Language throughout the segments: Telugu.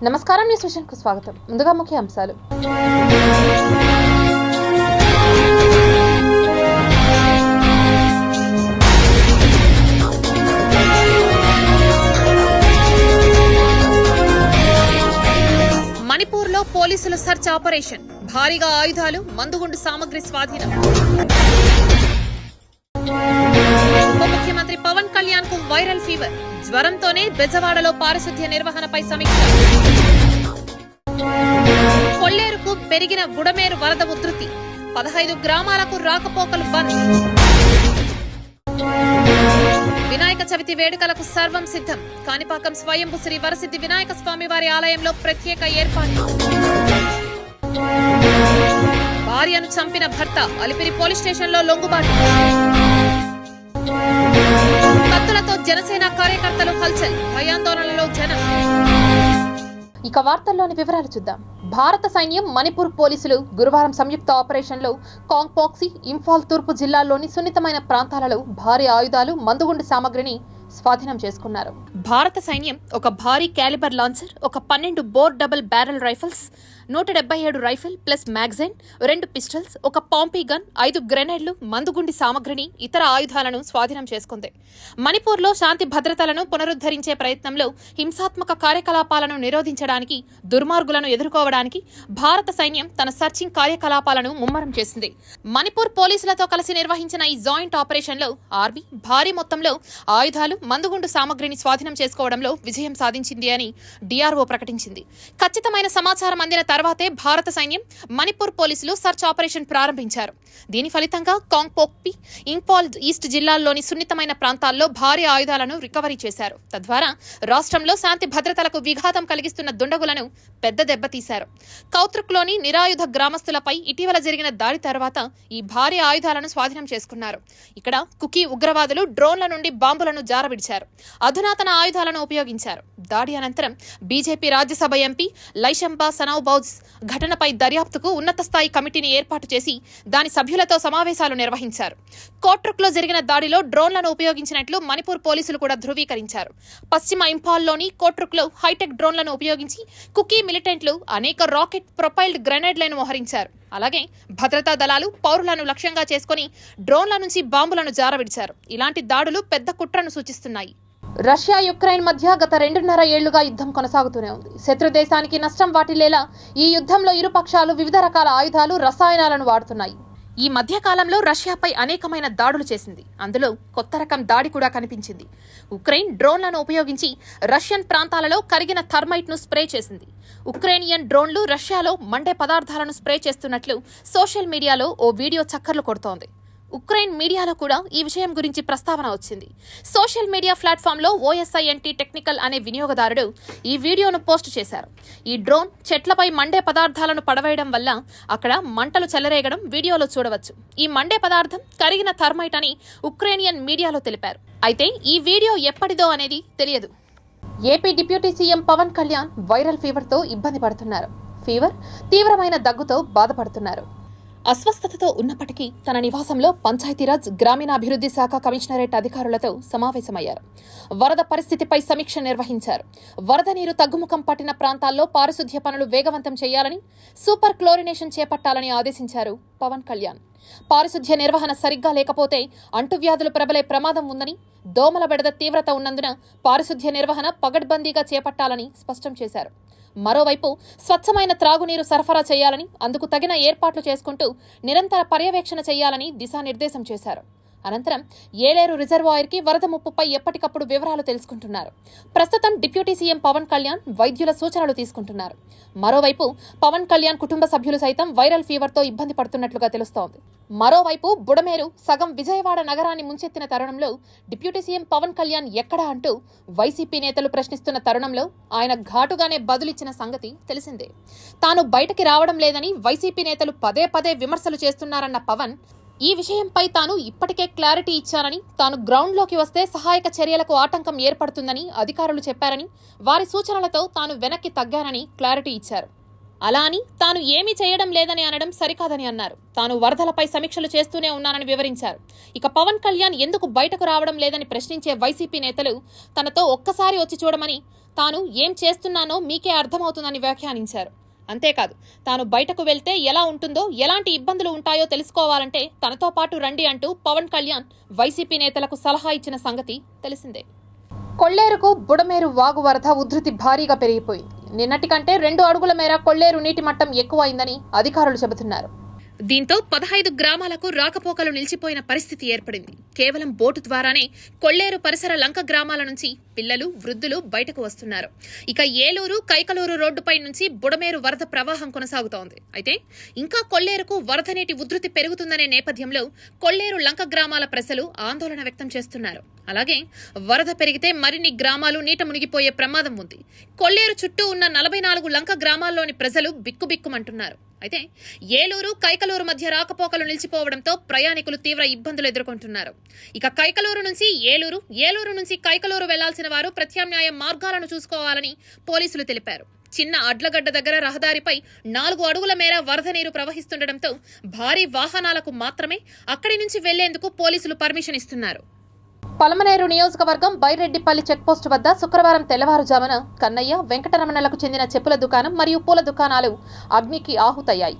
నమస్కారం, న్యూస్ విజన్కు స్వాగతం. ముందుగా ముఖ్య అంశాలు. మణిపూర్లో పోలీసుల సర్చ్ ఆపరేషన్, భారీగా ఆయుధాలు, మందుగుండు సామగ్రి స్వాధీనం. ఉప ముఖ్యమంత్రి పవన్ కళ్యాణ్ కు వైరల్ ఫీవర్, జ్వరంతోనే బెజవాడలో పారిశుద్ధ్య నిర్వహణపై సమీక్ష. కొల్లేరుకు పెరిగిన బుడమేరు వరద ఉధృతి, 15 గ్రామాలకు రాకపోకలు బంద్. వినాయక చవితి వేడుకలకు సర్వం సిద్ధం, కాణిపాకం స్వయంభూ శ్రీ వరసిద్ధి వినాయక స్వామివారి ఆలయంలో ప్రత్యేక ఏర్పాట్లు. భార్యను చంపిన భర్త, అలిపిరి పోలీస్ స్టేషన్లో లొంగుబాటు. కత్తులతో జనసేన కార్యకర్తలు హల్చల్, భయాందోళనలో జనం. ఇక వార్తల్లోని వివరాలు చూద్దాం. భారత సైన్యం, మణిపూర్ పోలీసులు గురువారం సంయుక్త ఆపరేషన్లో కాంగ్పాక్సీ, ఇంఫాల్ తూర్పు జిల్లాల్లోని సున్నితమైన ప్రాంతాలలో భారీ ఆయుధాలు, మందుగుండు సామగ్రిని స్వాధీనం చేసుకున్నారు. భారత సైన్యం ఒక భారీ క్యాలిబర్ లాంచర్, ఒక 12 bore double barrel rifles, 177 rifle plus magazine, 2 pistols, ఒక పాంపీ గన్, 5 గ్రెనేడ్లు, మందుగుండి సామగ్రిని, ఇతర ఆయుధాలను స్వాధీనం చేసుకుంది. మణిపూర్లో శాంతి భద్రతలను పునరుద్ధరించే ప్రయత్నంలో హింసాత్మక కార్యకలాపాలను నిరోధించడానికి, దుర్మార్గులను ఎదుర్కోవడానికి భారత సైన్యం తన సర్చింగ్ కార్యకలాపాలను ముమ్మరం చేసింది. మణిపూర్ పోలీసులతో కలిసి నిర్వహించిన ఈ జాయింట్ ఆపరేషన్లో ఆర్మీ భారీ మొత్తంలో ఆయుధాలు, మందుగుండు సామగ్రిని స్వాధీనం చేసుకోవడంలో విజయం సాధించింది అని డిఆర్ఓ ప్రకటించింది. ఖచ్చితమైన సమాచారం అందిన తర్వాతే భారత సైన్యం, మణిపూర్ పోలీసులు సర్చ్ ఆపరేషన్ ప్రారంభించారు. దీని ఫలితంగా కాంగ్పోక్సీ, ఇంఫాల్ ఈస్ట్ జిల్లాల్లోని సున్నితమైన ప్రాంతాల్లో భారీ ఆయుధాలను రికవరీ చేశారు. తద్వారా రాష్ట్రంలో శాంతి భద్రతలకు విఘాతం కలిగిస్తున్న దుండగులను పెద్ద దెబ్బతీశారు. కౌత్రుక్లోని నిరాయుధ గ్రామస్తులపై ఇటీవల జరిగిన దాడి తర్వాత ఈ భారీ ఆయుధాలను స్వాధీనం చేసుకున్నారు. ఇక్కడ కుకీ ఉగ్రవాదులు డ్రోన్ల నుండి బాంబులను జారవిడిచారు, అధునాతన ఆయుధాలను ఉపయోగించారు. దాడి అనంతరం బీజేపీ రాజ్యసభ ఎంపీ లైషంబా సనౌబౌజ్ ఘటనపై దర్యాప్తుకు ఉన్నత స్థాయి కమిటీని ఏర్పాటు చేసి దాని సభ్యులతో సమావేశాలు నిర్వహించారు. కోట్రుక్లో జరిగిన దాడిలో డ్రోన్లను ఉపయోగించినట్లు మణిపూర్ పోలీసులు కూడా ధృవీకరించారు. పశ్చిమ ఇంఫాల్లోని కోట్రుక్లో హైటెక్ డ్రోన్లను ఉపయోగించి కుకీ మిలిటెంట్లు అనేక రాకెట్ ప్రొపైల్డ్ గ్రెనేడ్లను మోహరించారు. అలాగే భద్రతా దళాలు పౌరులను లక్ష్యంగా చేసుకుని డ్రోన్ల నుంచి బాంబులను జారవిడిచారు. ఇలాంటి దాడులు పెద్ద కుట్రను సూచిస్తున్నాయి. రష్యా, యుక్రెయిన్ మధ్య గత 2.5 ఏళ్లుగా యుద్ధం కొనసాగుతూనే ఉంది. శత్రు దేశానికి నష్టం వాటిల్లేలా ఈ యుద్ధంలో ఇరు పక్షాలు వివిధ రకాల ఆయుధాలు, రసాయనాలను వాడుతున్నాయి. ఈ మధ్య కాలంలో రష్యాపై అనేకమైన దాడులు చేసింది. అందులో కొత్త రకం దాడి కూడా కనిపించింది. ఉక్రెయిన్ డ్రోన్లను ఉపయోగించి రష్యన్ ప్రాంతాలలో కరిగిన థర్మైట్ ను స్ప్రే చేసింది. ఉక్రెయినియన్ డ్రోన్లు రష్యాలో మండే పదార్థాలను స్ప్రే చేస్తున్నట్లు సోషల్ మీడియాలో ఓ వీడియో చక్కర్లు కొడుతోంది. ఉక్రెయిన్ మీడియాలో కూడా ఈ విషయం గురించి ప్రస్తావన వచ్చింది. సోషల్ మీడియా ప్లాట్ఫామ్లో OSINT టెక్నికల్ అనే వినియోగదారుడు ఈ వీడియోను పోస్ట్ చేశారు. ఈ డ్రోన్ చెట్లపై మండే పదార్థాలను పడవేయడం వల్ల అక్కడ మంటలు చెలరేగడం వీడియోలో చూడవచ్చు. ఈ మండే పదార్థం కరిగిన థర్మైట్ అని ఉక్రెయినియన్ మీడియాలో తెలిపారు. అయితే ఈ వీడియో ఎప్పటిదో అనేది తెలియదు. AP deputy CM Pawan Kalyan viral ఫీవర్తో ఇబ్బంది పడుతున్నారు. ఫీవర్, తీవ్రమైన దగ్గుతో బాధపడుతున్నారు. అస్వస్థతతో ఉన్నప్పటికీ తన నివాసంలో పంచాయతీరాజ్, గ్రామీణాభివృద్ధి శాఖ కమిషనరేట్ అధికారులతో సమావేశమయ్యారు. వరద పరిస్థితిపై సమీక్ష నిర్వహించారు. వరద నీరు తగ్గుముఖం పట్టిన ప్రాంతాల్లో పారిశుద్ధ్య పనులు వేగవంతం చేయాలని, సూపర్ క్లోరినేషన్ చేపట్టాలని ఆదేశించారు పవన్ కళ్యాణ్. పారిశుద్ధ్య నిర్వహణ సరిగ్గా లేకపోతే అంటువ్యాధులు ప్రబలే ప్రమాదం ఉందని, దోమల బెడద తీవ్రత ఉన్నందున పారిశుద్ధ్య నిర్వహణ పగడ్బందీగా చేపట్టాలని స్పష్టం చేశారు. మరోవైపు స్వచ్ఛమైన త్రాగునీరు సరఫరా చేయాలని, అందుకు తగిన ఏర్పాట్లు చేసుకుంటూ నిరంతర పర్యవేక్షణ చేయాలని దిశానిర్దేశం చేశారు. అనంతరం ఏలేరు రిజర్వాయర్కి వరద ముప్పుపై ఎప్పటికప్పుడు వివరాలు తెలుసుకుంటున్నారు. ప్రస్తుతం డిప్యూటీ సీఎం పవన్ కళ్యాణ్ వైద్యుల సూచనలు తీసుకుంటున్నారు. మరోవైపు పవన్ కళ్యాణ్ కుటుంబ సభ్యులు సైతం వైరల్ ఫీవర్తో ఇబ్బంది పడుతున్నట్లుగా తెలుస్తోంది. మరోవైపు బుడమేరు సగం విజయవాడ నగరాన్ని ముంచెత్తిన తరుణంలో డిప్యూటీ సీఎం పవన్ కళ్యాణ్ ఎక్కడా అంటూ వైసీపీ నేతలు ప్రశ్నిస్తున్న తరుణంలో ఆయన ఘాటుగానే బదులిచ్చిన సంగతి తెలిసిందే. తాను బయటకి రావడం లేదని వైసీపీ నేతలు పదే పదే విమర్శలు చేస్తున్నారన్న పవన్ ఈ విషయంపై తాను ఇప్పటికే క్లారిటీ ఇచ్చానని, తాను గ్రౌండ్లోకి వస్తే సహాయక చర్యలకు ఆటంకం ఏర్పడుతుందని అధికారులు చెప్పారని, వారి సూచనలతో తాను వెనక్కి తగ్గానని క్లారిటీ ఇచ్చారు. అలా అని తాను ఏమీ చేయడం లేదని అనడం సరికాదని అన్నారు. తాను వరదలపై సమీక్షలు చేస్తూనే ఉన్నానని వివరించారు. ఇక పవన్ కళ్యాణ్ ఎందుకు బయటకు రావడం లేదని ప్రశ్నించే వైసీపీ నేతలు తనతో ఒక్కసారి వచ్చి చూడమని, తాను ఏం చేస్తున్నానో మీకే అర్థమవుతుందని వ్యాఖ్యానించారు. అంతేకాదు, తాను బయటకు వెళ్తే ఎలా ఉంటుందో, ఎలాంటి ఇబ్బందులు ఉంటాయో తెలుసుకోవాలంటే తనతో పాటు రండి అంటూ పవన్ కళ్యాణ్ వైసీపీ నేతలకు సలహా ఇచ్చిన సంగతి తెలిసిందే. కొల్లేరుకు బుడమేరు వాగు వరద ఉధృతి భారీగా పెరిగిపోయింది. నిన్నటి కంటే 2 అడుగుల మేర కొల్లేరు నీటి మట్టం ఎక్కువైందని అధికారులు చెబుతున్నారు. దీంతో 15 గ్రామాలకు రాకపోకలు నిలిచిపోయిన పరిస్థితి ఏర్పడింది. కేవలం బోటు ద్వారానే కొల్లేరు పరిసర లంక గ్రామాల నుంచి పిల్లలు, వృద్ధులు బయటకు వస్తున్నారు. ఇక ఏలూరు, కైకలూరు రోడ్డుపై నుంచి బుడమేరు వరద ప్రవాహం కొనసాగుతోంది. అయితే ఇంకా కొల్లేరుకు వరద నీటి ఉధృతి పెరుగుతుందనే నేపథ్యంలో కొల్లేరు లంక గ్రామాల ప్రజలు ఆందోళన వ్యక్తం చేస్తున్నారు. అలాగే వరద పెరిగితే మరిన్ని గ్రామాలు నీట మునిగిపోయే ప్రమాదం ఉంది. కొల్లేరు చుట్టూ ఉన్న 44 లంక గ్రామాల్లోని ప్రజలు బిక్కుబిక్కుమంటున్నారు. అయితే ఏలూరు, కైకలూరు మధ్య రాకపోకలు నిలిచిపోవడంతో ప్రయాణికులు తీవ్ర ఇబ్బందులు ఎదుర్కొంటున్నారు. ఇక కైకలూరు నుంచి ఏలూరు, ఏలూరు నుంచి కైకలూరు వెళ్లాల్సిన వారు ప్రత్యామ్నాయ మార్గాలను చూసుకోవాలని పోలీసులు తెలిపారు. చిన్న అడ్లగడ్డ దగ్గర రహదారిపై 4 అడుగుల మేర వరద నీరు ప్రవహిస్తుండటంతో భారీ వాహనాలకు మాత్రమే అక్కడి నుంచి వెళ్లేందుకు పోలీసులు పర్మిషన్ ఇస్తున్నారు. పలమనేరు నియోజకవర్గం బైరెడ్డిపల్లి చెక్పోస్టు వద్ద శుక్రవారం తెల్లవారుజామున కన్నయ్య, వెంకటరమణలకు చెందిన చెప్పుల దుకాణం మరియు పూల దుకాణాలు అగ్నికి ఆహుతయ్యాయి.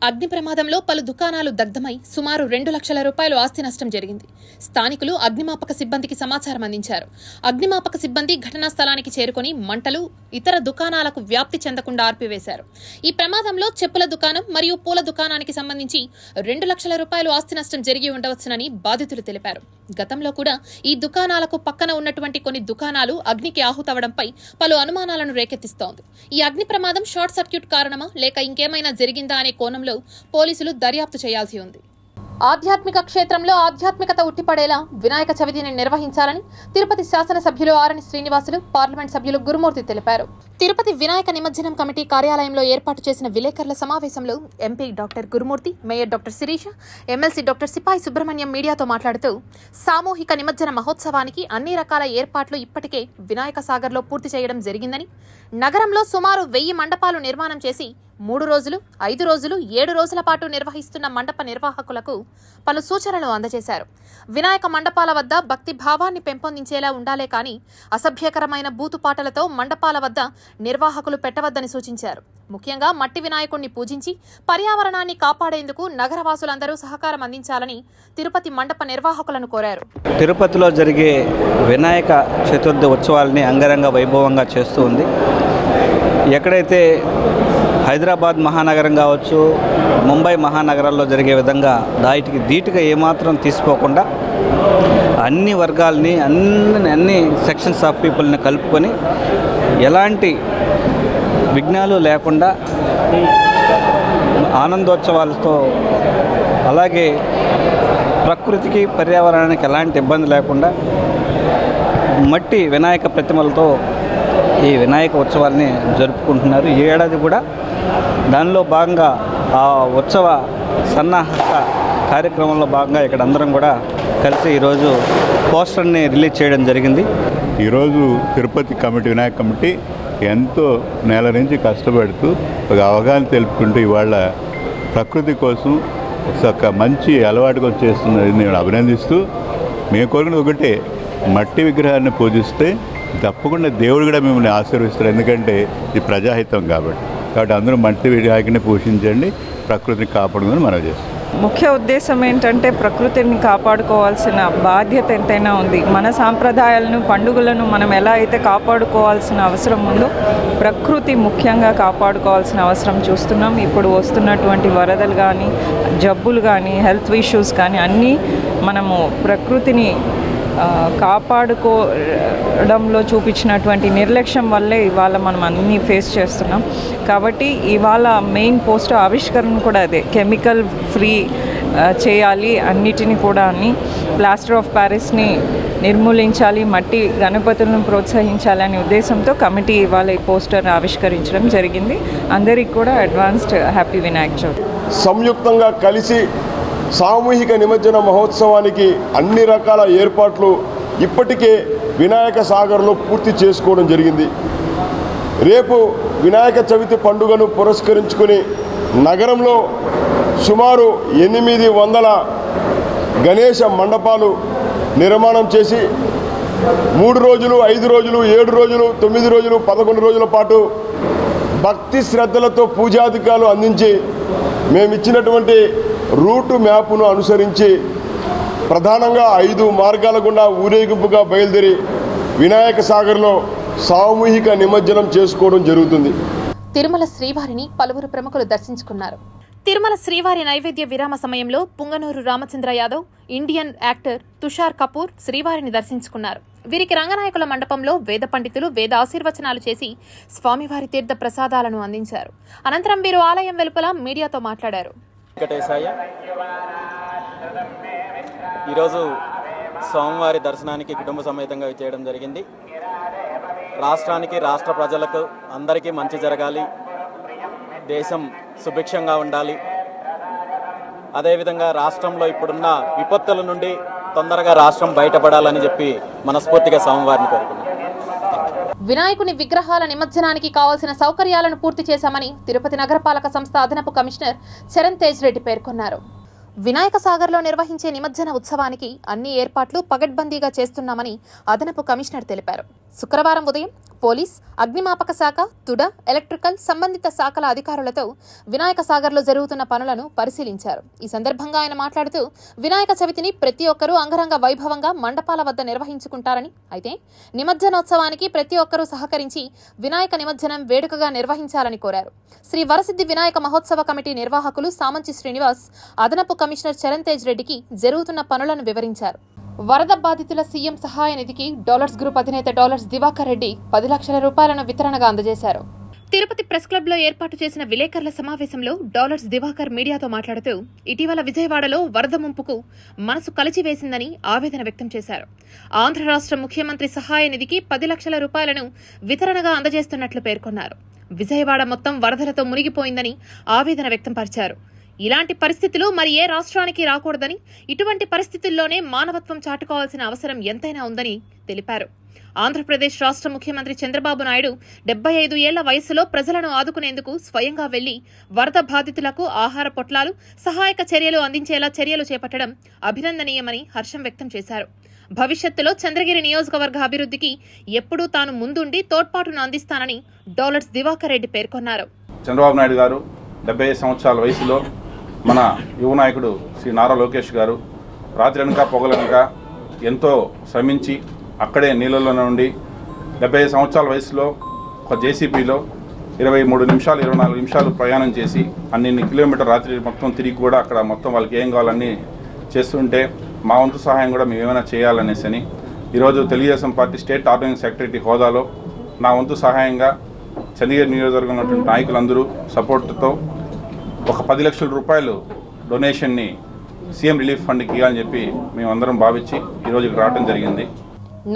అగ్ని ప్రమాదంలో పలు దుకాణాలు దగ్ధమై సుమారు 2 లక్షల రూపాయలు ఆస్తి నష్టం జరిగింది. స్థానికులు అగ్నిమాపక సిబ్బందికి సమాచారం అందించారు. అగ్నిమాపక సిబ్బంది ఘటనా స్థలానికి చేరుకుని మంటలు ఇతర దుకాణాలకు వ్యాప్తి చెందకుండా ఆర్పివేశారు. ఈ ప్రమాదంలో చెప్పుల దుకాణం మరియు పూల దుకాణానికి సంబంధించి 2 లక్షల రూపాయలు ఆస్తి నష్టం జరిగి ఉండవచ్చునని బాధితులు తెలిపారు. గతంలో కూడా ఈ దుకాణాలకు పక్కన ఉన్నటువంటి కొన్ని దుకాణాలు అగ్నికి ఆహుతవడంపై పలు అనుమానాలను రేకెత్తిస్తోంది. ఈ అగ్ని ప్రమాదం షార్ట్ సర్క్యూట్ కారణమా లేక ఇంకేమైనా జరిగిందా అనే కోణంలో పోలీసులు దర్యాప్తు చేయాల్సి ఉంది. ఆధ్యాత్మిక క్షేత్రంలో ఆధ్యాత్మికత ఉట్టిపడేలా వినాయక చవితిని నిర్వహించాలని తిరుపతి శాసనసభ్యులు ఆరణి శ్రీనివాసులు, పార్లమెంట్ సభ్యులు గురుమూర్తి తెలిపారు. తిరుపతి వినాయక నిమజ్జనం కమిటీ కార్యాలయంలో ఏర్పాటు చేసిన విలేకరుల సమావేశంలో MP doctor Gurumurthy, mayor doctor Sirisha, MLC doctor Sipai Subrahmanyam మీడియాతో మాట్లాడుతూ సామూహిక నిమజ్జన మహోత్సవానికి అన్ని రకాల ఏర్పాట్లు ఇప్పటికే వినాయక సాగర్లో పూర్తి చేయడం జరిగిందని, నగరంలో సుమారు 1000 మండపాలు నిర్మాణం చేసి 3 రోజులు, 5 రోజులు, 7 రోజుల పాటు నిర్వహిస్తున్న మండప నిర్వాహకులకు పలు సూచనలు అందజేశారు. వినాయక మండపాల వద్ద భక్తి భావాన్ని పెంపొందించేలా ఉండాలే కానీ అసభ్యకరమైన బూతుపాటలతో మండపాల వద్ద నిర్వాహకులు పెట్టవద్దని సూచించారు. ముఖ్యంగా మట్టి వినాయకుడిని పూజించి పర్యావరణాన్ని కాపాడేందుకు నగరవాసులందరూ సహకారం అందించాలని తిరుపతి మండప నిర్వాహకులను కోరారు. తిరుపతిలో జరిగే వినాయక చతుర్థి ఉత్సవాలని అంగరంగ వైభవంగా చేస్తూ ఉంది. ఎక్కడైతే హైదరాబాద్ మహానగరం కావచ్చు, ముంబై మహానగరాల్లో జరిగే విధంగా దాటికి ధీటుగా ఏమాత్రం తీసిపోకుండా అన్ని వర్గాల్ని, అన్ని సెక్షన్స్ ఆఫ్ పీపుల్ని కలుపుకొని ఎలాంటి విఘ్నాలు లేకుండా ఆనందోత్సవాలతో, అలాగే ప్రకృతికి పర్యావరణానికి ఎలాంటి ఇబ్బంది లేకుండా మట్టి వినాయక ప్రతిమలతో ఈ వినాయక ఉత్సవాల్ని జరుపుకుంటున్నారు. ఈ ఏడాది కూడా దానిలో భాగంగా ఆ ఉత్సవ సన్నాహక కార్యక్రమంలో భాగంగా ఇక్కడ అందరం కూడా కలిసి ఈరోజు పోస్టర్ని రిలీజ్ చేయడం జరిగింది. ఈరోజు తిరుపతి కమిటీ, వినాయక కమిటీ ఎంతో నెల నుంచి కష్టపడుతూ ఒక అవగాహన తెలుపుకుంటూ ఇవాళ ప్రకృతి కోసం ఒక మంచి అలవాటుగా చేస్తున్నది నేను అభినందిస్తూ, మేము కోరుకున్నది ఒకటే, మట్టి విగ్రహాన్ని పూజిస్తే తప్పకుండా దేవుడు కూడా మిమ్మల్ని ఆశీర్వదిస్తారు. ఎందుకంటే ఇది ప్రజాహితం కాబట్టి అందరూ మట్టి వినాయకుడిని పూజించండి, ప్రకృతిని కాపాడుకుందని మనం చేస్తాం. ముఖ్య ఉద్దేశం ఏంటంటే ప్రకృతిని కాపాడుకోవాల్సిన బాధ్యత ఎంతైనా ఉంది. మన సాంప్రదాయాలను, పండుగలను మనం ఎలా అయితే కాపాడుకోవాల్సిన అవసరం ఉందో ప్రకృతి ముఖ్యంగా కాపాడుకోవాల్సిన అవసరం చూస్తున్నాం. ఇప్పుడు వస్తున్నటువంటి వరదలు కానీ, జబ్బులు కానీ, హెల్త్ ఇష్యూస్ కానీ అన్నీ మనము ప్రకృతిని కాపాడుకోవడంలో చూపించినటువంటి నిర్లక్ష్యం వల్లే ఇవాళ మనం అన్నీ ఫేస్ చేస్తున్నాం. కాబట్టి ఇవాళ మెయిన్ పోస్టర్ ఆవిష్కరణ కూడా అదే, కెమికల్ ఫ్రీ చేయాలి, అన్నిటిని కూడా ప్లాస్టర్ ఆఫ్ ప్యారిస్ని నిర్మూలించాలి, మట్టి గణపతులను ప్రోత్సహించాలనే ఉద్దేశంతో కమిటీ ఇవాళ ఈ పోస్టర్ ఆవిష్కరించడం జరిగింది. అందరికీ కూడా అడ్వాన్స్డ్ హ్యాపీ వినాయక చవితి. సంయుక్తంగా కలిసి సామూహిక నిమజ్జన మహోత్సవానికి అన్ని రకాల ఏర్పాట్లు ఇప్పటికే వినాయక సాగర్లో పూర్తి చేసుకోవడం జరిగింది. రేపు వినాయక చవితి పండుగను పురస్కరించుకుని నగరంలో సుమారు 800 గణేష మండపాలు నిర్మాణం చేసి 3 రోజులు, 5 రోజులు, 7 రోజులు, 9 రోజులు, 11 రోజుల పాటు భక్తి శ్రద్ధలతో పూజాధికారులు అందించి మేమిచ్చినటువంటి రూటు మ్యాప్ను అనుసరించి ప్రధానంగా 5 మార్గాల గుండా ఊరేగింపుగా బయలుదేరి వినాయక సాగర్లో సామూహిక నిమజ్జనం చేసుకోవడం జరుగుతుంది. తిరుమల శ్రీవారిని పలువురు ప్రముఖులు దర్శించుకున్నారు. తిరుమల శ్రీవారి నైవేద్య విరామ సమయంలో పుంగనూరు రామచంద్ర యాదవ్, ఇండియన్ యాక్టర్ తుషార్ కపూర్ శ్రీవారిని దర్శించుకున్నారు. వీరికి రంగనాయకుల మండపంలో వేద పండితులు వేద ఆశీర్వచనాలు చేసి స్వామివారి తీర్థ ప్రసాదాలను అందించారు. అనంతరం వీరు ఆలయం వెలుపల మీడియాతో మాట్లాడారు. ఈరోజు స్వామివారి దర్శనానికి కుటుంబ సమేతంగా చేయడం జరిగింది. రాష్ట్రానికి, రాష్ట్ర ప్రజలకు అందరికీ మంచి జరగాలి, దేశం సుభిక్షంగా ఉండాలి, అదేవిధంగా రాష్ట్రంలో ఇప్పుడున్న విపత్తుల నుండి తొందరగా రాష్ట్రం బయటపడాలని చెప్పి మనస్ఫూర్తిగా స్వామివారిని కోరుకున్నాం. వినాయకుని విగ్రహాల నిమజ్జనానికి కావాల్సిన సౌకర్యాలను పూర్తి చేశామని తిరుపతి నగరపాలక సంస్థ అదనపు కమిషనర్ చరణ్ తేజ్ రెడ్డి పేర్కొన్నారు. వినాయక సాగర్లో నిర్వహించే నిమజ్జన ఉత్సవానికి అన్ని ఏర్పాట్లు పగడ్బందీగా చేస్తున్నామని అదనపు కమిషనర్ తెలిపారు. శుక్రవారం ఉదయం పోలీస్, అగ్నిమాపక శాఖ, తుడ, ఎలక్ట్రికల్ సంబంధిత శాఖల అధికారులతో వినాయక సాగర్లో జరుగుతున్న పనులను పరిశీలించారు. ఈ సందర్భంగా ఆయన మాట్లాడుతూ వినాయక చవితిని ప్రతి ఒక్కరూ అంగరంగ వైభవంగా మండపాల వద్ద నిర్వహించుకుంటారని, అయితే నిమజ్జనోత్సవానికి ప్రతి ఒక్కరూ సహకరించి వినాయక నిమజ్జనం వేడుకగా నిర్వహించాలని కోరారు. శ్రీ వరసిద్ధి వినాయక మహోత్సవ కమిటీ నిర్వాహకులు సామంచి శ్రీనివాస్ అదనపు కమిషనర్ చరణ్ తేజ్ రెడ్డికి జరుగుతున్న పనులను వివరించారు. వరద బాధితుల సీఎం సహాయ నిధికి డాలర్స్ గ్రూప్ అధినేత డాలర్స్ దివాకర్ రెడ్డి 10 లక్షల రూపాయలను వితరణగా అందజేశారు. తిరుపతి ప్రెస్ క్లబ్ లో ఏర్పాటు చేసిన విలేకరుల సమావేశంలో డాలర్స్ దివాకర్ మీడియాతో మాట్లాడుతూ ఇటీవల విజయవాడలో వరద ముంపుకు మనసు కలిచివేసిందని ఆవేదన వ్యక్తం చేశారు. ఆంధ్ర రాష్ట్ర ముఖ్యమంత్రి సహాయ నిధికి 10 లక్షల రూపాయలను వితరణగా అందజేస్తున్నట్లు పేర్కొన్నారు. విజయవాడ మొత్తం వరదలతో మునిగిపోయిందని ఆవేదన వ్యక్తం పరిచారు. ఇలాంటి పరిస్థితులు మరి ఏ రాష్ట్రానికి రాకూడదని, ఇటువంటి పరిస్థితుల్లోనే మానవత్వం చాటుకోవాల్సిన అవసరం ఎంతైనా ఉందని తెలిపారు. ఆంధ్రప్రదేశ్ రాష్ట్ర ముఖ్యమంత్రి చంద్రబాబు నాయుడు 75 ఏళ్ల వయసులో ప్రజలను ఆదుకునేందుకు స్వయంగా వెళ్లి వరద బాధితులకు ఆహార పొట్లాలు, సహాయక చర్యలు అందించేలా చర్యలు చేపట్టడం అభినందనీయమని హర్షం వ్యక్తం చేశారు. భవిష్యత్తులో చంద్రగిరి నియోజకవర్గ అభివృద్ధికి ఎప్పుడూ తాను ముందుండి తోడ్పాటును అందిస్తానని డాలర్స్ దివాకర్ రెడ్డి పేర్కొన్నారు. చంద్రబాబు నాయుడు గారు 75 సంవత్సరాల వయసులో మన యువ నాయకుడు శ్రీ నారా లోకేష్ గారు రాత్రనక పొగలనక ఎంతో శ్రమించి అక్కడే నీళ్ళలో నుండి 75 సంవత్సరాల వయసులో ఒక జేసీబీలో 23 నిమిషాలు 24 నిమిషాలు ప్రయాణం చేసి అన్ని కిలోమీటర్ రాత్రి మొత్తం తిరిగి కూడా అక్కడ మొత్తం వాళ్ళకి ఏం కావాలన్నీ చేస్తుంటే మా వంతు సహాయం కూడా మేము ఏమైనా చేయాలనేసి ఈరోజు Telugu Desam party state organising secretary హోదాలో నా వంతు సహాయంగా చంద్రగిరి నియోజకవర్గంలో ఉన్నటువంటి నాయకులందరూ సపోర్ట్తో ఒక 10 లక్షల రూపాయలు డొనేషన్ని సీఎం రిలీఫ్ ఫండ్కి ఇవ్వాలని చెప్పి మేమందరం భావించి ఈరోజు ఇక్కడ రావడం జరిగింది.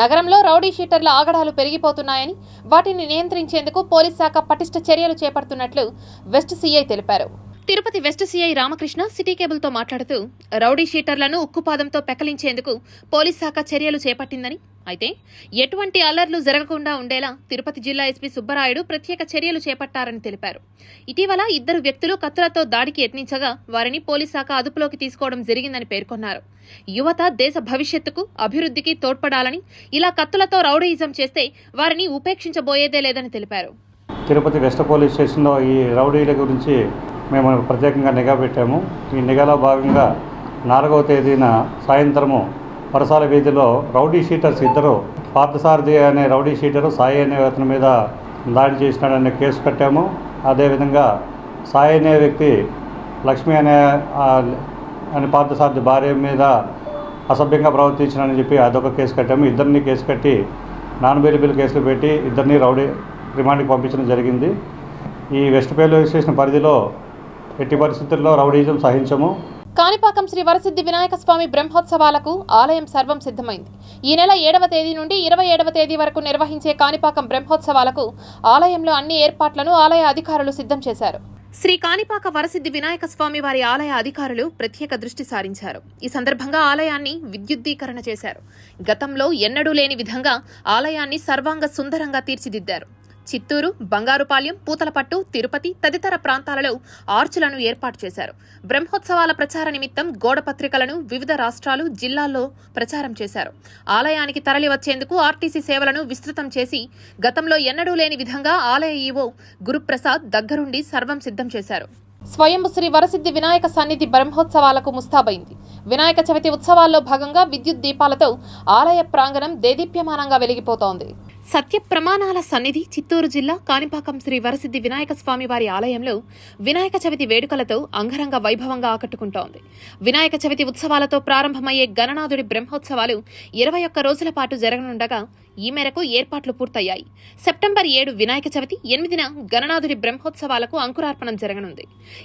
నగరంలో రౌడీ షీటర్ల ఆగడాలు పెరిగిపోతున్నాయని, వాటిని నియంత్రించేందుకు పోలీస్ శాఖ పటిష్ట చర్యలు చేపడుతున్నట్లు వెస్ట్ సీఐ తెలిపారు. Tirupati west CI Ramakrishna city కేబుల్తో మాట్లాడుతూ రౌడీ షీటర్లను ఉక్కుపాదంతో పెకలించేందుకు పోలీస్ శాఖ చర్యలు చేపట్టిందని, అయితే ఎటువంటి అల్లర్లు జరగకుండా ఉండేలా తిరుపతి జిల్లా ఎస్పీ సుబ్బరాయుడు ప్రత్యేక చర్యలు చేపట్టారని తెలిపారు. ఇటీవల 2 వ్యక్తులు కత్తులతో దాడికి యత్నించగా వారిని పోలీస్ శాఖ అదుపులోకి తీసుకోవడం జరిగిందని పేర్కొన్నారు. యువత దేశ భవిష్యత్తుకు, అభివృద్ధికి తోడ్పడాలని, ఇలా కత్తులతో రౌడీయిజం చేస్తే వారిని ఉపేక్షించబోయేదే లేదని తెలిపారు. తిరుపతి వెస్ట్ పోలీస్ స్టేషన్లో ఈ రౌడీల గురించి మేము ప్రత్యేకంగా నిఘా పెట్టాము. ఈ నిఘాలో భాగంగా 4వ తేదీన సాయంత్రము పరసాల వీధిలో రౌడీ షీటర్స్ 2 పార్థసారథి అనే రౌడీ షీటరు సాయి అనే అతని మీద దాడి చేసినాడనే కేసు కట్టాము. అదేవిధంగా సాయి అనే వ్యక్తి లక్ష్మి అనే పార్థసారథి భార్య మీద అసభ్యంగా ప్రవర్తించినని చెప్పి అదొక కేసు కట్టాము. 2 కేసు కట్టి నాన్ బెయిలబుల్ కేసులు పెట్టి 2 రౌడీ రిమాండ్కి పంపించడం జరిగింది. ఈ వెస్ట్ పోలీస్ స్టేషన్ పరిధిలో ఎట్టి పరిస్థితుల్లో రౌడీజం సహించము. కాణిపాకం శ్రీ వరసిద్ధి వినాయక స్వామి బ్రహ్మోత్సవాలకు ఆలయం సర్వం సిద్ధమైంది. ఈ నెల 7వ తేదీ నుండి 27వ తేదీ వరకు నిర్వహించే కాణిపాకం బ్రహ్మోత్సవాలకు ఆలయంలో అన్ని ఏర్పాట్లను ఆలయ అధికారులు సిద్ధం చేశారు. శ్రీ కాణిపాక వరసిద్ధి వినాయక స్వామి వారి ఆలయ అధికారులు ప్రత్యేక దృష్టి సారించారు. ఈ సందర్భంగా ఆలయాన్ని విద్యుద్దీకరణ చేశారు. గతంలో ఎన్నడూ లేని విధంగా ఆలయాన్ని సర్వాంగ సుందరంగా తీర్చిదిద్దారు. చిత్తూరు, బంగారుపాళ్యం, పూతలపట్టు, తిరుపతి తదితర ప్రాంతాలలో ఆర్చులను ఏర్పాటు చేశారు. బ్రహ్మోత్సవాల ప్రచార నిమిత్తం గోడ పత్రికలను వివిధ రాష్ట్రాలు, జిల్లాల్లో ప్రచారం చేశారు. ఆలయానికి తరలి వచ్చేందుకు ఆర్టీసీ సేవలను విస్తృతం చేసి గతంలో ఎన్నడూ లేని విధంగా ఆలయ ఈవో గురుప్రసాద్ దగ్గరుండి సర్వం సిద్ధం చేశారు. స్వయంభు శ్రీ వరసిద్ధి వినాయక సన్నిధి బ్రహ్మోత్సవాలకు ముస్తాబైంది. వినాయక చవితి ఉత్సవాల్లో భాగంగా విద్యుత్ దీపాలతో ఆలయ ప్రాంగణం దేదీప్యమానంగా వెలిగిపోతోంది. సత్య ప్రమాణాల సన్నిధి చిత్తూరు జిల్లా కాణిపాకం శ్రీ వరసిద్ధి వినాయక స్వామి వారి ఆలయంలో వినాయక చవితి వేడుకలతో అంగరంగ వైభవంగా ఆకట్టుకుంటోంది. వినాయక చవితి ఉత్సవాలతో ప్రారంభమయ్యే గణనాథుడి బ్రహ్మోత్సవాలు 21 రోజుల పాటు జరగనుండగా ఈ మేరకు ఏర్పాట్లు పూర్తయ్యాయి. సెప్టెంబర్ 7 వినాయక చవితి, 8న గణనాథుడి బ్రహ్మోత్సవాలకు అంకురార్పణం జరగనుంది.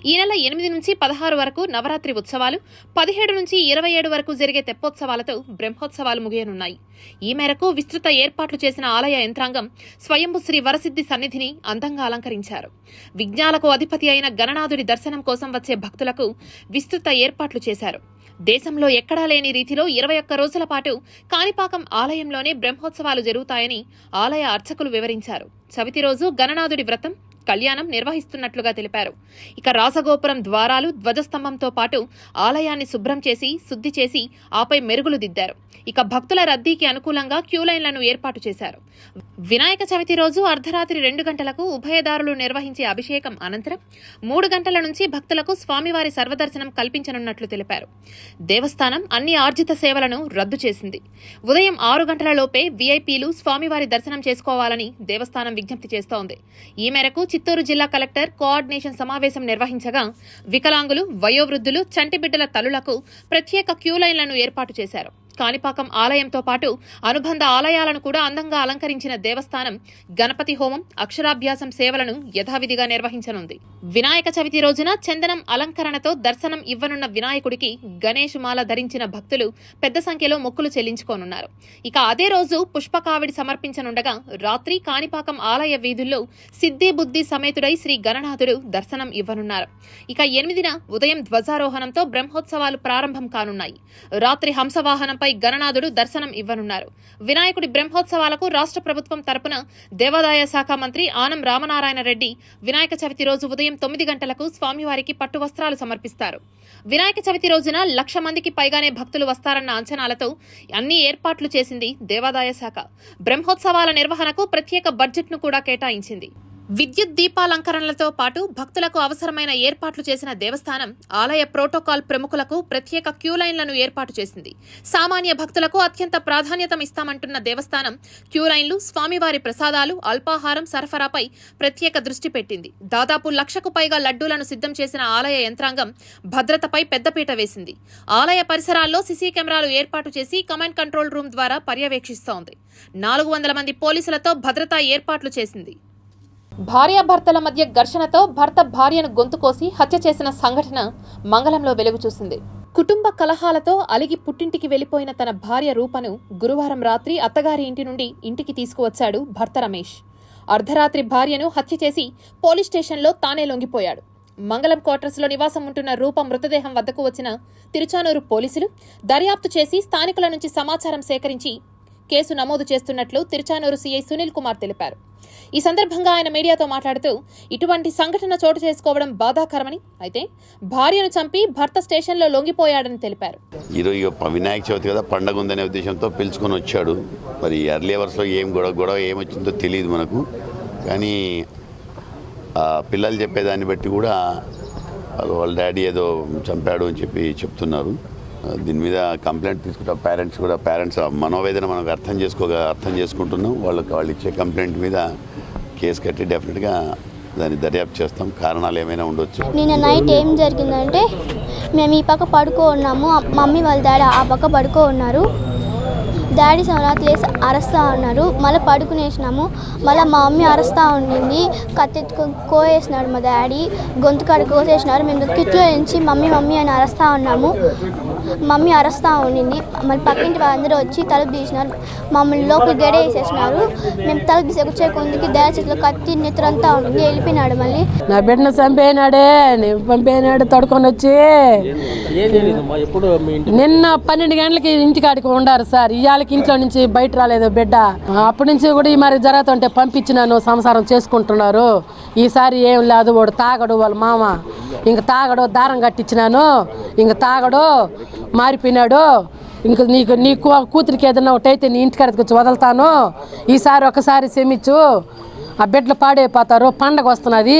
ఈ నెల 8 నుంచి 16 వరకు నవరాత్రి ఉత్సవాలు, 17 నుంచి 27 వరకు జరిగే తెప్పోత్సవాలతో బ్రహ్మోత్సవాలు ముగియనున్నాయి. ఈ మేరకు విస్తృత ఏర్పాట్లు చేసిన ఆలయ యంత్రాంగం స్వయంభు శ్రీ వరసిద్ధి సన్నిధిని అందంగా అలంకరించారు. విజ్ఞాలకు అధిపతి అయిన గణనాథుడి దర్శనం కోసం వచ్చే భక్తులకు విస్తృత ఏర్పాట్లు చేశారు. దేశంలో ఎక్కడా లేని రీతిలో 21 రోజుల పాటు కాణిపాకం ఆలయంలోనే బ్రహ్మోత్సవాలు జరుగుతాయని ఆలయ అర్చకులు వివరించారు. చవితి రోజు గణనాథుడి వ్రతం, కళ్యాణం నిర్వహిస్తున్నట్లుగా తెలిపారు. ఇక రాసగోపురం ద్వారాలు, ధ్వజస్తంభంతో పాటు ఆలయాన్ని శుభ్రం చేసి, శుద్ధి చేసి ఆపై మెరుగులు దిద్దారు. ఇక భక్తుల రద్దీకి అనుకూలంగా క్యూలైన్లను ఏర్పాటు చేశారు. వినాయక చవితి రోజు అర్ధరాత్రి 2 గంటలకు ఉభయదారులు నిర్వహించే అభిషేకం అనంతరం 3 గంటల నుంచి భక్తులకు స్వామివారి సర్వదర్శనం కల్పించనున్నట్లు తెలిపారు. దేవస్థానం అన్ని ఆర్జిత సేవలను రద్దు చేసింది. ఉదయం 6 గంటల లోపే వీఐపీలు స్వామివారి దర్శనం చేసుకోవాలని దేవస్థానం విజ్ఞప్తి చేస్తోంది. ఈ మేరకు చిత్తూరు జిల్లా కలెక్టర్ కోఆర్డినేషన్ సమావేశం నిర్వహించగా వికలాంగులు, వయోవృద్ధులు, చంటిబిడ్డల తల్లులకు ప్రత్యేక క్యూలైన్లను ఏర్పాటు చేశారు. కాణిపాకం ఆలయంతో పాటు అనుబంధ ఆలయాలను కూడా అందంగా అలంకరించిన దేవస్థానం గణపతి హోమం, అక్షరాభ్యాసం సేవలను యథావిధిగా నిర్వహించనుంది. వినాయక చవితి రోజున చందనం అలంకరణతో దర్శనం ఇవ్వనున్న వినాయకుడికి గణేష్ మాల ధరించిన భక్తులు పెద్ద సంఖ్యలో మొక్కులు చెల్లించుకోనున్నారు. ఇక అదే రోజు పుష్పకావిడి సమర్పించనుండగా రాత్రి కాణిపాకం ఆలయ వీధుల్లో సిద్ధి బుద్ధి సమేతుడై శ్రీ గణనాథుడు దర్శనం ఇవ్వనున్నారు. ఇక 8న ఉదయం ధ్వజారోహణంతో బ్రహ్మోత్సవాలు ప్రారంభం కానున్నాయి. రాత్రి హంసవాహనంపై గణనాథుడు దర్శనం ఇవ్వనున్నారు. వినాయకుడి బ్రహ్మోత్సవాలకు రాష్ట్ర ప్రభుత్వం తరపున దేవాదాయ శాఖ మంత్రి ఆనం రామనారాయణ రెడ్డి వినాయక చవితి రోజు ఉదయం 9 గంటలకు స్వామివారికి పట్టు వస్త్రాలు సమర్పిస్తారు. వినాయక చవితి రోజున 1,00,000 మందికి పైగానే భక్తులు వస్తారన్న అంచనాలతో అన్ని ఏర్పాట్లు చేసింది దేవాదాయ శాఖ. బ్రహ్మోత్సవాల నిర్వహణకు ప్రత్యేక బడ్జెట్ను కూడా కేటాయించింది. విద్యుత్ దీపాలంకరణలతో పాటు భక్తులకు అవసరమైన ఏర్పాట్లు చేసిన దేవస్థానం ఆలయ ప్రోటోకాల్ ప్రముఖులకు ప్రత్యేక క్యూలైన్లను ఏర్పాటు చేసింది. సామాన్య భక్తులకు అత్యంత ప్రాధాన్యతమిస్తామంటున్న దేవస్థానం క్యూలైన్లు, స్వామివారి ప్రసాదాలు, అల్పాహారం సరఫరాపై ప్రత్యేక దృష్టి పెట్టింది. దాదాపు 1,00,000కు పైగా లడ్డూలను సిద్ధం చేసిన ఆలయ యంత్రాంగం భద్రతపై పెద్దపీట వేసింది. ఆలయ పరిసరాల్లో సీసీ కెమెరాలు ఏర్పాటు చేసి కమాండ్ కంట్రోల్ రూమ్ ద్వారా పర్యవేక్షిస్తోంది. 400 మంది పోలీసులతో భద్రతా ఏర్పాట్లు చేసింది. భార్యాభర్తల మధ్య ఘర్షణతో భర్త భార్యను గొంతు కోసి హత్య చేసిన సంఘటన మంగళంలో వెలుగు చూసింది. కుటుంబ కలహాలతో అలిగి పుట్టింటికి వెళ్లిపోయిన తన భార్య రూపను గురువారం రాత్రి అత్తగారి ఇంటి నుండి ఇంటికి తీసుకువచ్చాడు భర్త రమేష్. అర్ధరాత్రి భార్యను హత్య చేసి పోలీస్ స్టేషన్లో తానే లొంగిపోయాడు. మంగళం క్వార్టర్స్లో నివాసం ఉంటున్న రూప మృతదేహం వద్దకు వచ్చిన తిరుచానూరు పోలీసులు దర్యాప్తు చేసి స్థానికుల నుంచి సమాచారం సేకరించి కేసు నమోదు చేస్తున్నట్లు తిరుచానూరు సీఐ సునీల్ కుమార్ తెలిపారు. ఈ సందర్భంగా ఆయన మీడియాతో మాట్లాడుతూ ఇటువంటి సంఘటన చోటు చేసుకోవడం బాధాకరమని, అయితే భార్యను చంపి భర్త స్టేషన్లో లొంగిపోయాడని తెలిపారు. ఈరోజు వినాయక చవితి కదా, పండగ ఉందనే ఉద్దేశంతో పిలుచుకొని వచ్చాడు. మరి ఎర్లీ అవర్స్లో ఏం గొడవ ఏమొచ్చిందో తెలియదు మనకు. కానీ పిల్లలు చెప్పేదాన్ని బట్టి కూడా వాళ్ళ డాడీ ఏదో చంపాడు అని చెప్తున్నారు. దీని మీద కంప్లైంట్ తీసుకుంటాం. పేరెంట్స్ మనోవేదన మనకు అర్థం చేసుకుంటున్నాం. వాళ్ళు ఇచ్చే కంప్లైంట్ మీద కేసు కట్టి డెఫినెట్గా దాన్ని దర్యాప్తు చేస్తాం. కారణాలు ఏమైనా ఉండొచ్చు. నిన్న నైట్ ఏం జరిగిందంటే, మేము ఈ పక్క పడుకో ఉన్నాము, మమ్మీ వాళ్ళ డాడీ ఆ పక్క పడుకో ఉన్నారు. డాడీ రాత్రి వేసి అరుస్తూ ఉన్నారు. మళ్ళీ పడుకునేసినాము. మళ్ళీ మా మమ్మీ అరుస్తూ ఉండింది. కత్తెత్తుకొని కోసేసినాడు మా డాడీ. గొంతు కాడ కోసేసినారు. మేము కిట్లో నుంచి మమ్మీ అని అరుస్తూ ఉన్నాము. మమ్మీ అరుస్తూ ఉండింది. మళ్ళీ పక్కింటి వాళ్ళందరూ వచ్చి తలుపు తీసినారు. మమ్మల్ని లోపల గడే వేసేసినారు. మేము తలుపు తీసి వచ్చే కొందికి డాడీ చేతిలో కత్తి నిద్రంతా ఉండింది. వెళ్ళిపోయినాడు. మళ్ళీ నా బిడ్డను చంపేనాడే, పంపేనాడు తడుకొని వచ్చి. నిన్న 12 గంటలకి ఇంటికాడికి ఉండారు సార్. ఇవాళకి ఇంట్లో నుంచి బయట రాలేదు బిడ్డ. అప్పటి నుంచి కూడా ఈ మరి జరుగుతుంటే పంపించినాను, సంసారం చేసుకుంటున్నారు. ఈసారి ఏం లేదు, వాడు తాగడు, వాళ్ళ మామ ఇంక తాగడు, దారం కట్టించినాను, ఇంక తాగడు, మారిపోయినాడు. ఇంక నీ కూతురికి ఏదన్నా ఒకటైతే నీ ఇంటికాడికి వచ్చి వదులుతాను. ఈసారి ఒకసారి క్షమించు, ఆ బిడ్డలు పాడైపోతారు. పండగ వస్తున్నది,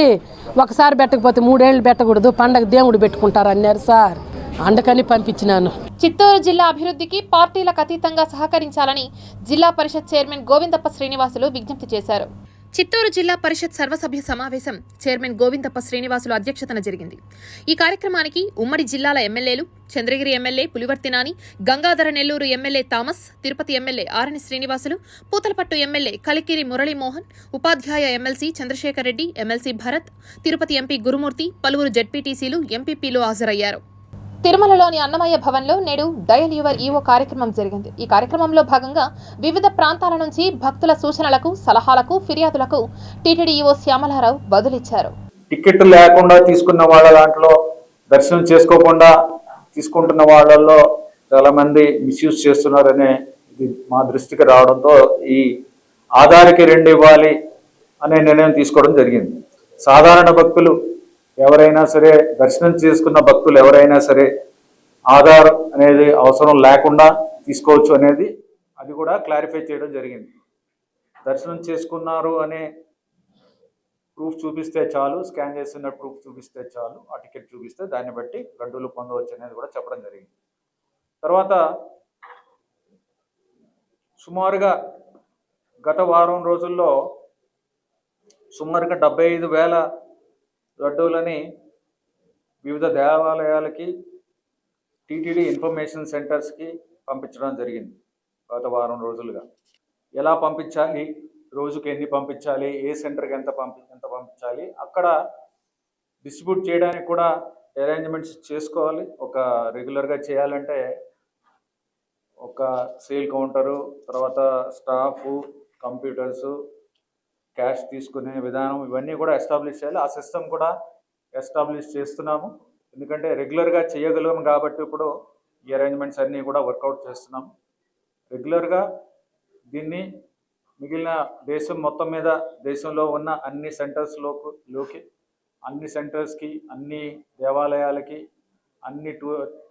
ఒకసారి పెట్టకపోతే 3 ఏళ్ళు పెట్టకూడదు, పండగ దేవుడు పెట్టుకుంటారు అన్నారు సార్. అందుకని పంపించినాను. చిత్తూరు జిల్లా అభివృద్ధికి పార్టీలకు అతీతంగా సహకరించాలని జిల్లా పరిషత్ చైర్మన్ గోవిందప్ప శ్రీనివాసులు విజ్ఞప్తి చేశారు. చిత్తూరు జిల్లా పరిషత్ సర్వసభ్య సమావేశం చైర్మన్ గోవిందప్ప శ్రీనివాసులు అధ్యక్షతన జరిగింది. ఈ కార్యక్రమానికి ఉమ్మడి జిల్లాల ఎమ్మెల్యేలు, Chandragiri MLA Pulivarthi Nani, Gangadhara Nellore MLA Thomas, Tirupati MLA Arani Srinivasulu, Puthalapattu MLA Kalikiri Muralimohan, ఉపాధ్యాయ MLC Chandrasekhar Reddy, MLC Bharath, Tirupati MP Gurumurthy, పలువురు జెడ్పీటీసీలు, ఎంపీపీలు హాజరయ్యారు. తిరుమలలోని అన్నమయ్య భవన్లో నేడు డయల్ యువర్ ఈవో కార్యక్రమం జరిగింది. ఈ కార్యక్రమంలో భాగంగా వివిధ ప్రాంతాల నుంచి భక్తుల సూచనలకు, సలహాలకు, ఫిర్యాదులకు టీటీడీ ఈవో శ్యామలారావు బదులిచ్చారు. టికెట్ లేకుండా తీసుకున్న వాళ్ళ దాంట్లో, దర్శనం చేసుకోకుండా తీసుకుంటున్న వాళ్ళల్లో చాలా మంది మిస్యూజ్ చేస్తున్నారనే ఇది మా దృష్టికి రావడంతో ఈ ఆధార్కి 2 ఇవ్వాలి అనే నిర్ణయం తీసుకోవడం జరిగింది. సాధారణ భక్తులు ఎవరైనా సరే, దర్శనం చేసుకున్న భక్తులు ఎవరైనా సరే ఆధార్ అనేది అవసరం లేకుండా తీసుకోవచ్చు అనేది అది కూడా క్లారిఫై చేయడం జరిగింది. దర్శనం చేసుకున్నారు అనే ప్రూఫ్ చూపిస్తే చాలు, స్కాన్ చేస్తున్న ప్రూఫ్ చూపిస్తే చాలు, ఆ టికెట్ చూపిస్తే దాన్ని బట్టి లడ్డూలు పొందవచ్చు అనేది కూడా చెప్పడం జరిగింది. తర్వాత సుమారుగా గత వారం రోజుల్లో సుమారుగా 75,000 లడ్డూలని వివిధ దేవాలయాలకి, టీటీడీ ఇన్ఫర్మేషన్ సెంటర్స్కి పంపించడం జరిగింది. గత వారం రోజులుగా ఎలా పంపించాలి, రోజుకి ఎన్ని పంపించాలి, ఏ సెంటర్కి ఎంత పంపించాలి, అక్కడ డిస్ట్రిబ్యూట్ చేయడానికి కూడా అరేంజ్మెంట్స్ చేసుకోవాలి. ఒక రెగ్యులర్గా చేయాలంటే ఒక సేల్ కౌంటరు, తర్వాత స్టాఫు, కంప్యూటర్సు, క్యాష్ తీసుకునే విధానం, ఇవన్నీ కూడా ఎస్టాబ్లిష్ చేయాలి. ఆ సిస్టమ్ కూడా ఎస్టాబ్లిష్ చేస్తున్నాము. ఎందుకంటే రెగ్యులర్గా చేయగలము కాబట్టి ఇప్పుడు ఈ అరేంజ్మెంట్స్ అన్నీ కూడా వర్కౌట్ చేస్తున్నాము. రెగ్యులర్గా దీన్ని మిగిలిన దేశం మొత్తం మీద, దేశంలో ఉన్న అన్ని సెంటర్స్లోకి, అన్ని సెంటర్స్కి, అన్ని దేవాలయాలకి, అన్ని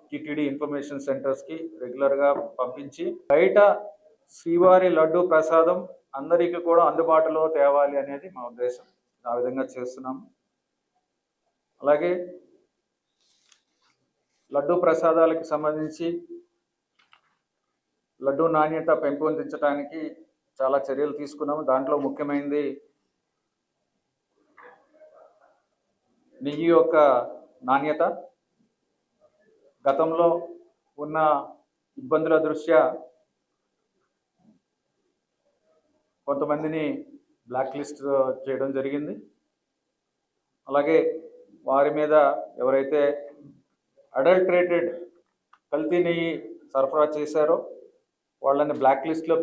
టీటీడీ ఇన్ఫర్మేషన్ సెంటర్స్కి రెగ్యులర్గా పంపించి బయట శ్రీవారి లడ్డు ప్రసాదం అందరికీ కూడా అందుబాటులో తేవాలి అనేది మా ఉద్దేశం. ఆ విధంగా చేస్తున్నాము. అలాగే లడ్డు ప్రసాదాలకు సంబంధించి లడ్డు నాణ్యత పెంపొందించడానికి చాలా చర్యలు తీసుకున్నాము. దాంట్లో ముఖ్యమైనది నెయ్యి యొక్క నాణ్యత. గతంలో ఉన్న ఇబ్బందుల దృష్ట్యా కొంతమందిని బ్లాక్ లిస్ట్ చేయడం జరిగింది. అలాగే వారి మీద ఎవరైతే అడల్ట్రేటెడ్ కల్తీ నెయ్యి సరఫరా చేశారో వాళ్ళని బ్లాక్ లిస్ట్లో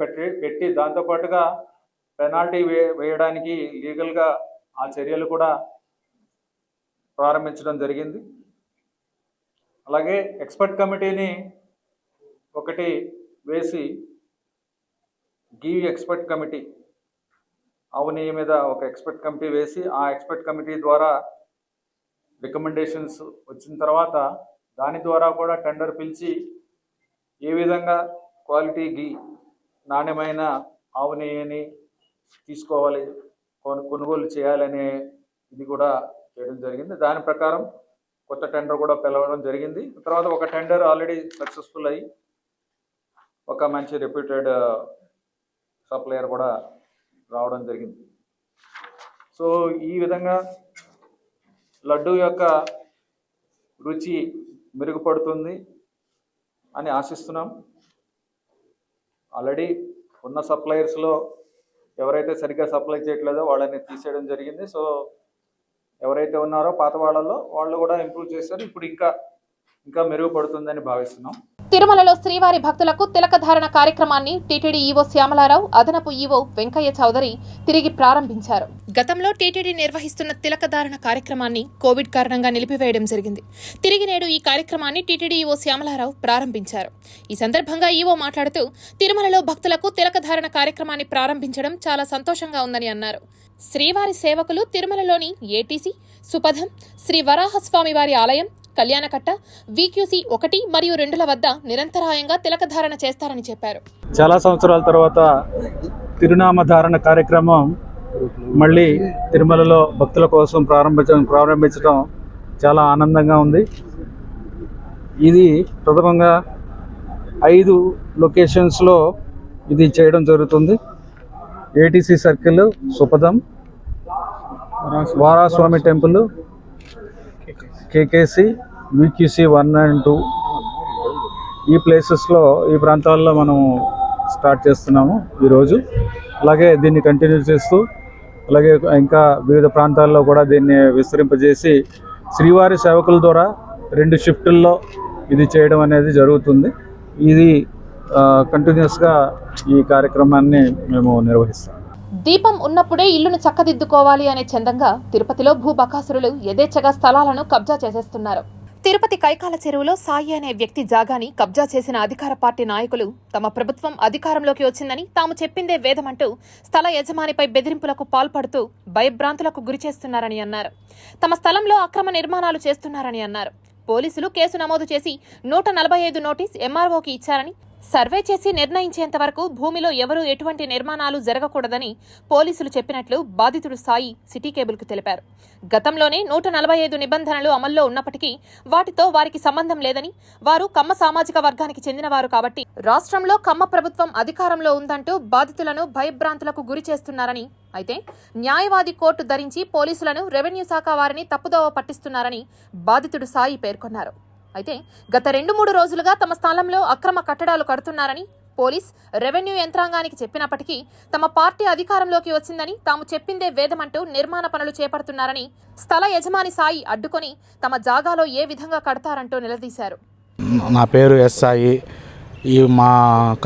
పెట్టి దాంతోపాటుగా పెనాల్టీ వేయడానికి లీగల్గా ఆ చర్యలు కూడా ప్రారంభించడం జరిగింది. అలాగే ఎక్స్పర్ట్ కమిటీని ఒకటి వేసి, గివ్ ఎక్స్పర్ట్ కమిటీ, అవుని మీద ఒక ఎక్స్పర్ట్ కమిటీ వేసి, ఆ ఎక్స్పర్ట్ కమిటీ ద్వారా రికమెండేషన్స్ వచ్చిన తర్వాత దాని ద్వారా కూడా టెండర్ పిలిచి ఏ విధంగా క్వాలిటీ నాణ్యమైన ఆవు నెయ్యిని తీసుకోవాలి, కొనుగోలు చేయాలనే ఇది కూడా చేయడం జరిగింది. దాని ప్రకారం కొత్త టెండర్ కూడా పిలవడం జరిగింది. తర్వాత ఒక టెండర్ ఆల్రెడీ సక్సెస్ఫుల్ అయ్యి ఒక మంచి రెప్యూటెడ్ సప్లయర్ కూడా రావడం జరిగింది. సో ఈ విధంగా లడ్డు యొక్క రుచి మెరుగుపడుతుంది అని ఆశిస్తున్నాం. ఆల్రెడీ ఉన్న సప్లయర్స్లో ఎవరైతే సరిగ్గా సప్లై చేయట్లేదో వాళ్ళని తీసేయడం జరిగింది. సో ఎవరైతే ఉన్నారో పాత వాళ్ళు కూడా ఇంప్రూవ్ చేశారు. ఇప్పుడు ఇంకా ఇంకా మెరుగుపడుతుందని భావిస్తున్నాం. తిరుమలలో శ్రీవారి భక్తులకు తిలకధారణ కార్యక్రమాన్ని టీటీడీ ఈవో శ్యామలారావు, అదనపు ఈవో వెంకయ్య చౌదరి తిరిగి ప్రారంభించారు. గతంలో టీటీడీ నిర్వహిస్తున్న తిలకధారణ కార్యక్రమాన్ని కోవిడ్ కారణంగా నిలిపివేయడం జరిగింది. తిరిగి నేడు ఈ కార్యక్రమాన్ని టీటీడీ ఈవో శ్యామలారావు ప్రారంభించారు. ఈ సందర్భంగా ఈవో మాట్లాడుతూ తిరుమలలో భక్తులకు తిలకధారణ కార్యక్రమాన్ని ప్రారంభించడం చాలా సంతోషంగా ఉందని అన్నారు. శ్రీవారి సేవకులు తిరుమలలోని ఏటీసీ, సుపథం, శ్రీ వరాహస్వామి వారి ఆలయం, కళ్యాణకట్ట, VQC 1 మరియు 2 వద్ద నిరంతరాయంగా తిలకధారణ చేస్తారని చెప్పారు. చాలా సంవత్సరాల తర్వాత తిరునామధారణ కార్యక్రమం మళ్ళీ తిరుమలలో భక్తుల కోసం ప్రారంభించడం చాలా ఆనందంగా ఉంది. ఇది ప్రథమంగా 5 లొకేషన్స్లో ఇది చేయడం జరుగుతుంది. ఏటీసీ సర్కిల్, సుపదం, Varaswamy temple, KKC, VQC 1 and 2 ఈ ప్లేసెస్లో, ఈ ప్రాంతాల్లో మనం స్టార్ట్ చేస్తున్నాము ఈరోజు. అలాగే దీన్ని కంటిన్యూ చేస్తూ అలాగే ఇంకా వివిధ ప్రాంతాల్లో కూడా దీన్ని విస్తరింపజేసి శ్రీవారి సేవకుల ద్వారా 2 షిఫ్టుల్లో ఇది చేయడం అనేది జరుగుతుంది. ఇది కంటిన్యూస్గా ఈ కార్యక్రమాన్ని మేము నిర్వహిస్తాం. దీపం ఉన్నప్పుడే ఇల్లును చక్కదిద్దుకోవాలి అనే చందంగా తిరుపతిలో భూబకాసురులు యథేచ్ఛగా స్థలాలను కబ్జా చేసేస్తున్నారు. తిరుపతి కైకాల చెరువులో సాయి అనే వ్యక్తి జాగాని కబ్జా చేసిన అధికార పార్టీ నాయకులు తమ ప్రభుత్వం అధికారంలోకి వచ్చిందని, తాము చెప్పిందే వేదమంటూ స్థల యజమానిపై బెదిరింపులకు పాల్పడుతూ భయభ్రాంతులకు గురిచేస్తున్నారని అన్నారు. తమ స్థలంలో అక్రమ నిర్మాణాలు చేస్తున్నారని అన్నారు. పోలీసులు కేసు నమోదు చేసి 145 నోటీస్ MROకి ఇచ్చారని, సర్వే చేసి నిర్ణయించేంత వరకు భూమిలో ఎవరూ ఎటువంటి నిర్మాణాలు జరగకూడదని పోలీసులు చెప్పినట్లు బాధితుడు సాయి సిటీ కేబుల్కు తెలిపారు. గతంలోనే 145 నిబంధనలు అమల్లో ఉన్నప్పటికీ వాటితో వారికి సంబంధం లేదని, వారు కమ్మ సామాజిక వర్గానికి చెందినవారు కాబట్టి రాష్ట్రంలో కమ్మ ప్రభుత్వం అధికారంలో ఉందంటూ బాధితులను భయభ్రాంతులకు గురి చేస్తున్నారని, అయితే న్యాయవాది కోర్టు ధరించి పోలీసులను, రెవెన్యూ శాఖ వారిని తప్పుదోవ పట్టిస్తున్నారని బాధితుడు సాయి పేర్కొన్నారు. అయితే గత 2-3 రోజులుగా తమ స్థలంలో అక్రమ కట్టడాలు కడుతున్నారని పోలీస్, రెవెన్యూ యంత్రాంగానికి చెప్పినప్పటికీ తమ పార్టీ అధికారంలోకి వచ్చిందని, తాము చెప్పిందే వేదమంటూ నిర్మాణ పనులు చేపడుతున్నారని స్థల యజమాని సాయి అడ్డుకొని తమ జాగాలో ఏ విధంగా కడతారంటూ నిలదీశారు. నా పేరు సాయి. ఈ మా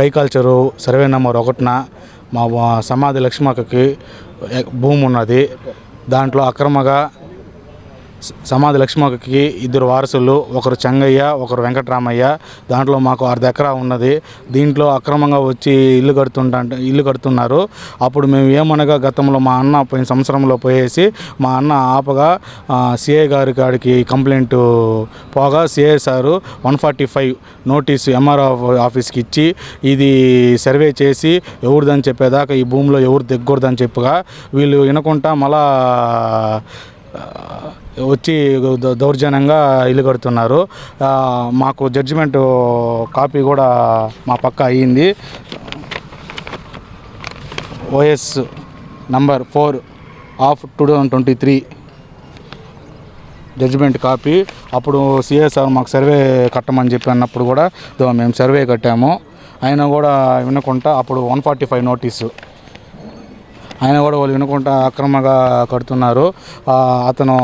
కైకాల చెరువు సర్వే నెంబర్ 1న మా సమాధి లక్ష్మక్కకి భూమి ఉన్నది. దాంట్లో అక్రమంగా సమాధి లక్ష్మక్కకి 2 వారసులు, ఒకరు చెంగయ్య, ఒకరు వెంకటరామయ్య. దాంట్లో మాకు 1/2 ఎకరా ఉన్నది. దీంట్లో అక్రమంగా వచ్చి ఇల్లు కడుతున్నారు. అప్పుడు మేము ఏమనగా గతంలో మా అన్న పోయిన సంవత్సరంలో పోయేసి మా అన్న ఆపగా సిఐ గారి కాడికి కంప్లైంట్ పోగా సిఐ సారు 145 నోటీసు MRO ఆఫీస్కి ఇచ్చి ఇది సర్వే చేసి ఎవరిదని చెప్పేదాకా ఈ భూమిలో ఎవరు దిగకూడదని చెప్పగా వీళ్ళు వినకుండా మళ్ళా వచ్చి దౌర్జన్యంగా ఇల్లు కడుతున్నారు. మాకు జడ్జిమెంట్ కాపీ కూడా మా పక్క అయ్యింది. OS number 4 of 2023 judgement copy. అప్పుడు సిఎస్ఆర్ మాకు సర్వే కట్టమని చెప్పి అన్నప్పుడు కూడా మేము సర్వే కట్టాము. ఆయన కూడా వినకుండా అప్పుడు 145 నోటీసు. ఆయన కూడా వాళ్ళు వినకుండా అక్రమంగా కడుతున్నారు. అతను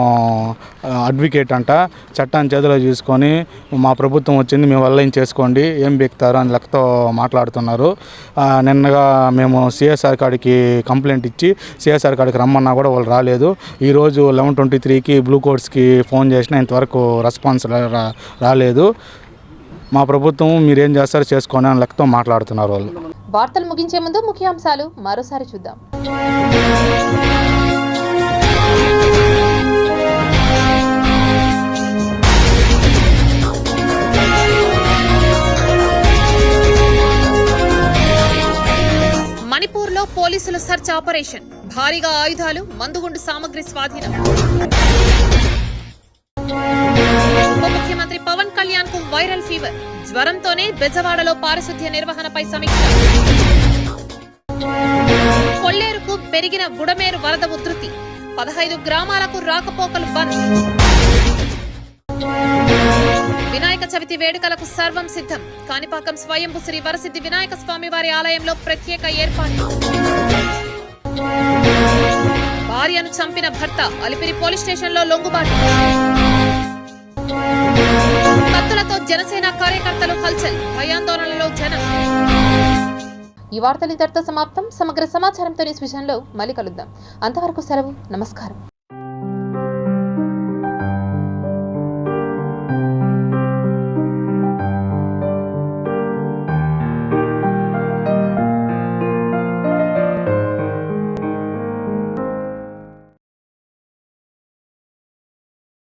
అడ్వకేట్ అంట. చట్టాన్ని చేతిలో తీసుకొని మా ప్రభుత్వం వచ్చింది, మీ వల్ల ఏం చేసుకోండి, ఏం బెక్తారు అని లెక్కతో మాట్లాడుతున్నారు. నిన్నగా మేము సిఎస్ఆర్ కాడికి కంప్లైంట్ ఇచ్చి సిఎస్ఆర్ కాడికి రమ్మన్నా కూడా వాళ్ళు రాలేదు. ఈరోజు 11:23కి బ్లూ కోడ్స్కి ఫోన్ చేసినా ఇంతవరకు రెస్పాన్స్ రాలేదు. మా ప్రభుత్వం మీరేం చేస్తారో చేసుకోండి అని లెక్కతో మాట్లాడుతున్నారు వాళ్ళు. వార్తలు ముగించే ముందు ముఖ్యాంశాలు మరోసారి చూద్దాం. మణిపూర్లో పోలీసుల సర్చ్ ఆపరేషన్, భారీగా ఆయుధాలు, మందుగుండు సామగ్రి స్వాధీనం. ఉప ముఖ్యమంత్రి పవన్ కళ్యాణ్ కు వైరల్ ఫీవర్, జ్వరంతోనే బెజవాడలో పారిశుద్ధ్య నిర్వహణపై సమీక్ష. కొల్లేరుకు పెరిగిన బుడమేరు వరద ఉధృతి, 15 గ్రామాలకు రాకపోకలు బంద్. వినాయక చవితి వేడుకలకు సర్వం సిద్ధం, కాణిపాకం స్వయంభూ శ్రీ వరసిద్ధి వినాయక స్వామి వారి ఆలయంలో ప్రత్యేక ఏర్పాట్లు. భార్యను చంపిన భర్త, అలిపిరి పోలీస్ స్టేషన్లో లొంగుబాటు. కత్తులతో జనసేన కార్యకర్తలు హల్చల్, భయాందోళనలో జనం. ఈ వార్తలు ఇంతటితో సమాప్తం. సమగ్ర సమాచారంతో న్యూస్ విజన్లో మళ్ళీ కలుద్దాం. అంతవరకు సెలవు. నమస్కారం.